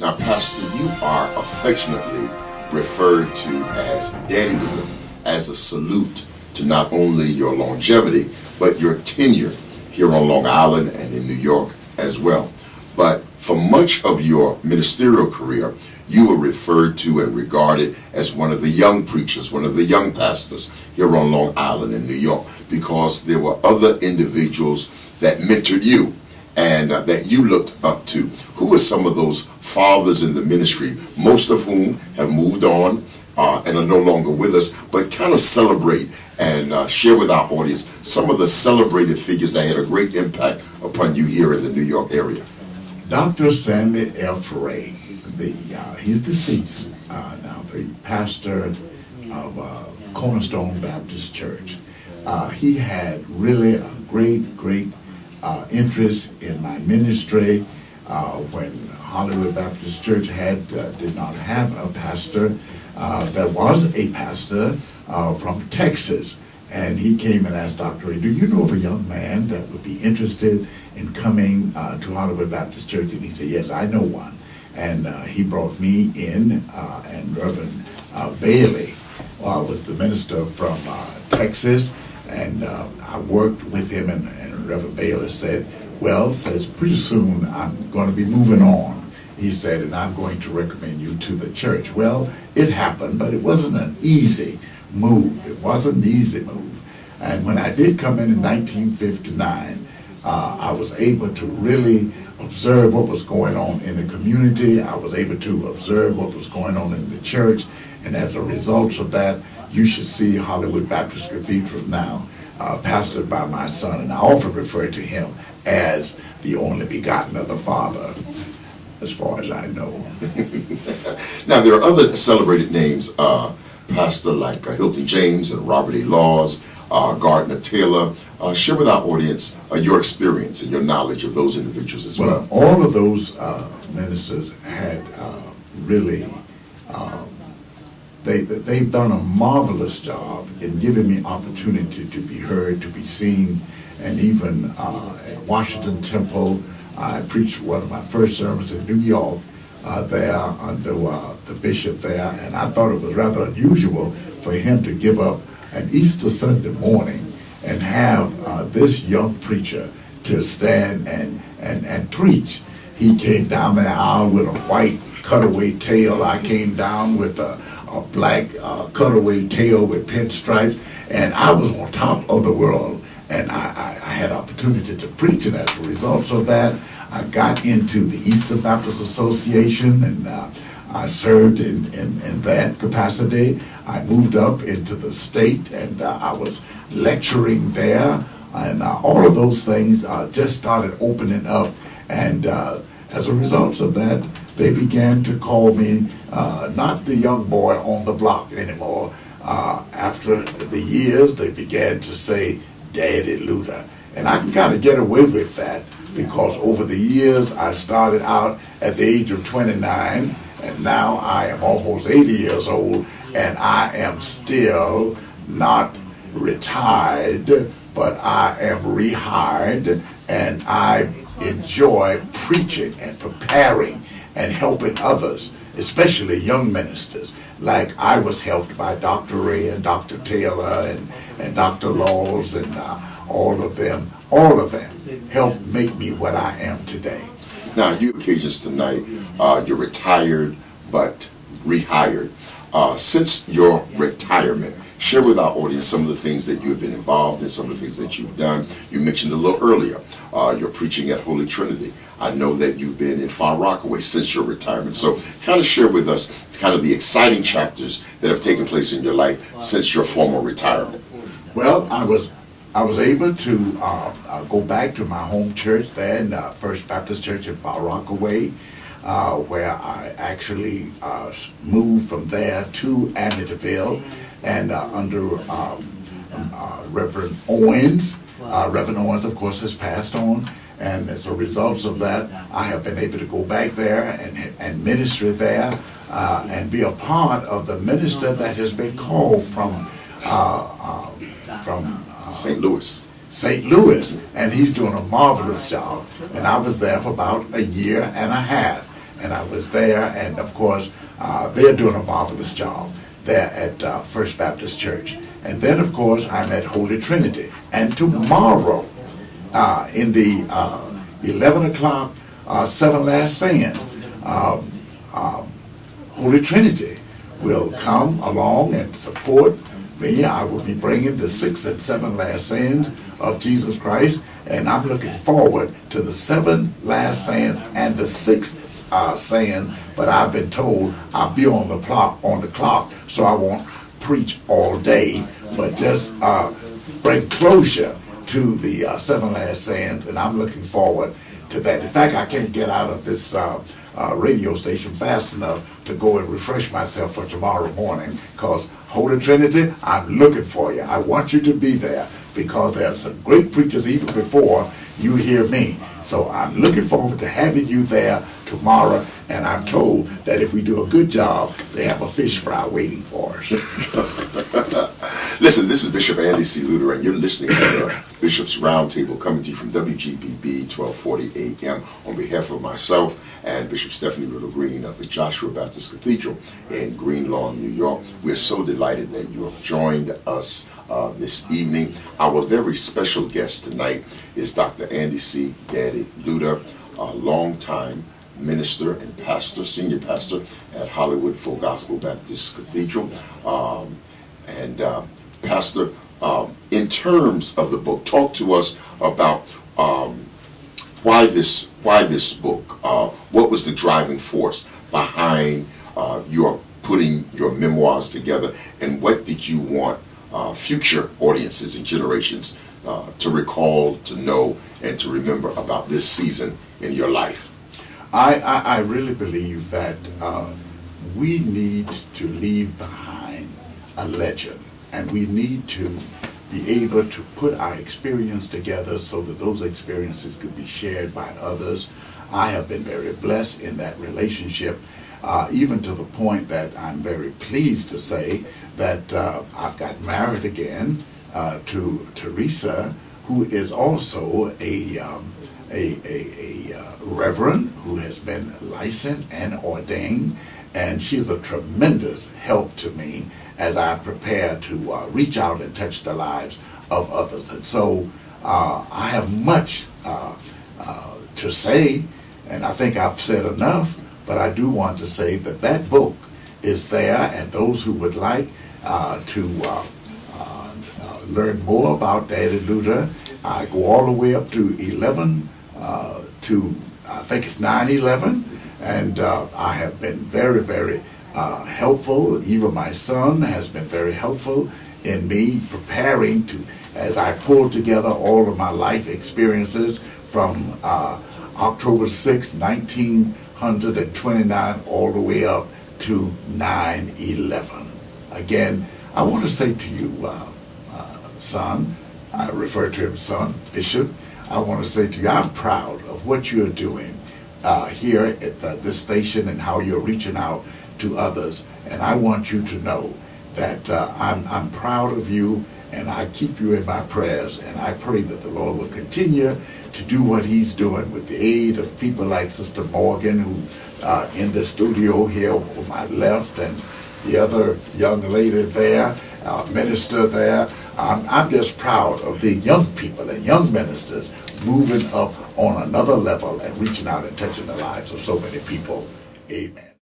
Now, Pastor, you are affectionately referred to as Daddy Lewter, as a salute to not only your longevity, but your tenure here on Long Island and in New York as well. But for much of your ministerial career, you were referred to and regarded as one of the young preachers, one of the young pastors here on Long Island in New York, because there were other individuals that mentored you and that you looked up to. Who were some of those fathers in the ministry, most of whom have moved on and are no longer with us, but kind of celebrate and share with our audience some of the celebrated figures that had a great impact upon you here in the New York area? Dr. Sandy L. Frey, he's deceased now, the pastor of Cornerstone Baptist Church. He had really a great interest in my ministry when Hollywood Baptist Church did not have a pastor. There was a pastor from Texas, and he came and asked Dr. Ray, do you know of a young man that would be interested in coming to Hollywood Baptist Church? And he said, yes, I know one. And he brought me in, and Reverend Bailey was the minister from Texas, and I worked with him, and Reverend Bailey said, well, says, pretty soon I'm going to be moving on. He said, and I'm going to recommend you to the church. Well, it happened, but it wasn't an easy move. It wasn't an easy move. And when I did come in 1959, I was able to really observe what was going on in the community. I was able to observe what was going on in the church. And as a result of that, you should see Hollywood Baptist Cathedral now, pastored by my son. And I often refer to him as the only begotten of the Father, as far as I know. Now, there are other celebrated names, Pastor, like Hilton James and Robert E. Laws, Gardner Taylor. Share with our audience your experience and your knowledge of those individuals as well. All of those ministers had really, they've done a marvelous job in giving me opportunity to be heard, to be seen, and even at Washington Temple, I preached one of my first sermons in New York there under the bishop there, and I thought it was rather unusual for him to give up an Easter Sunday morning and have this young preacher to stand and preach. He came down the aisle with a white cutaway tail. I came down with a black cutaway tail with pinstripes, and I was on top of the world. And I had opportunity to preach, and as a result of that, I got into the Eastern Baptist Association, and I served in that capacity. I moved up into the state, and I was lecturing there, and all of those things just started opening up. And as a result of that, they began to call me not the young boy on the block anymore. After the years, they began to say, Daddy Lewter. And I can kind of get away with that because over the years I started out at the age of 29, and now I am almost 80 years old, and I am still not retired, but I am rehired, and I enjoy preaching and preparing and helping others, especially young ministers. Like I was helped by Dr. Ray and Dr. Taylor and Dr. Laws, and all of them helped make me what I am today. Now, your occasions tonight, you're retired but rehired. Since your retirement, share with our audience some of the things that you have been involved in, some of the things that you've done. You mentioned a little earlier, you're preaching at Holy Trinity. I know that you've been in Far Rockaway since your retirement. So kind of share with us kind of the exciting chapters that have taken place in your life since your formal retirement. Well, I was able to go back to my home church there in First Baptist Church in Far Rockaway, where I actually moved from there to Amityville, and under Reverend Owens. Reverend Owens, of course, has passed on, and as a result of that, I have been able to go back there and minister there, and be a part of the minister that has been called from St. Louis. St. Louis, and he's doing a marvelous job. And I was there for about a year and a half. and I was there, and of course, they're doing a marvelous job there at First Baptist Church. And then, of course, I'm at Holy Trinity. And tomorrow, in the 11 o'clock, Seven Last Sayings, Holy Trinity will come along and support me. I will be bringing the 6 and 7 last sayings of Jesus Christ, and I'm looking forward to the 7 last sayings and the 6th saying. But I've been told I'll be on the clock, so I won't preach all day, but just bring closure to the 7 last sayings, and I'm looking forward to that. In fact, I can't get out of this radio station fast enough to go and refresh myself for tomorrow morning, because Holy Trinity, I'm looking for you. I want you to be there, because there are some great preachers even before you hear me. So I'm looking forward to having you there tomorrow, and I'm told that if we do a good job, they have a fish fry waiting for us. Listen, this is Bishop Andy C. Lewter, and you're listening to the Bishop's Roundtable, coming to you from WGBB 1240 AM on behalf of myself and Bishop Stephanie Riddle Green of the Joshua Baptist Cathedral in Green Lawn, New York. We're so delighted that you have joined us this evening. Our very special guest tonight is Dr. Andy C. Daddy Lewter, a longtime minister and pastor, senior pastor at Hollywood Full Gospel Baptist Cathedral. Pastor, in terms of the book, talk to us about why this book. What was the driving force behind your putting your memoirs together, and what did you want future audiences and generations to recall, to know, and to remember about this season in your life? I really believe that we need to leave behind a legend, and we need to be able to put our experience together so that those experiences could be shared by others. I have been very blessed in that relationship, even to the point that I'm very pleased to say that I've got married again to Teresa, who is also a reverend who has been licensed and ordained, and she's a tremendous help to me as I prepare to reach out and touch the lives of others. And so I have much to say, and I think I've said enough, but I do want to say that that book is there, and those who would like to learn more about Daddy Lewter, I go all the way up to 11 to I think it's 9/11, and I have been very, very helpful. Even my son has been very helpful in me preparing to, as I pull together all of my life experiences from October 6, 1929 all the way up to 9/11. Again, I want to say to you, son, I refer to him son, Bishop, I want to say to you, I'm proud of what you're doing here at this station and how you're reaching out to others. And I want you to know that I'm proud of you, and I keep you in my prayers, and I pray that the Lord will continue to do what he's doing with the aid of people like Sister Morgan, who in the studio here on my left, and the other young lady there, minister there. I'm just proud of the young people and young ministers moving up on another level and reaching out and touching the lives of so many people. Amen.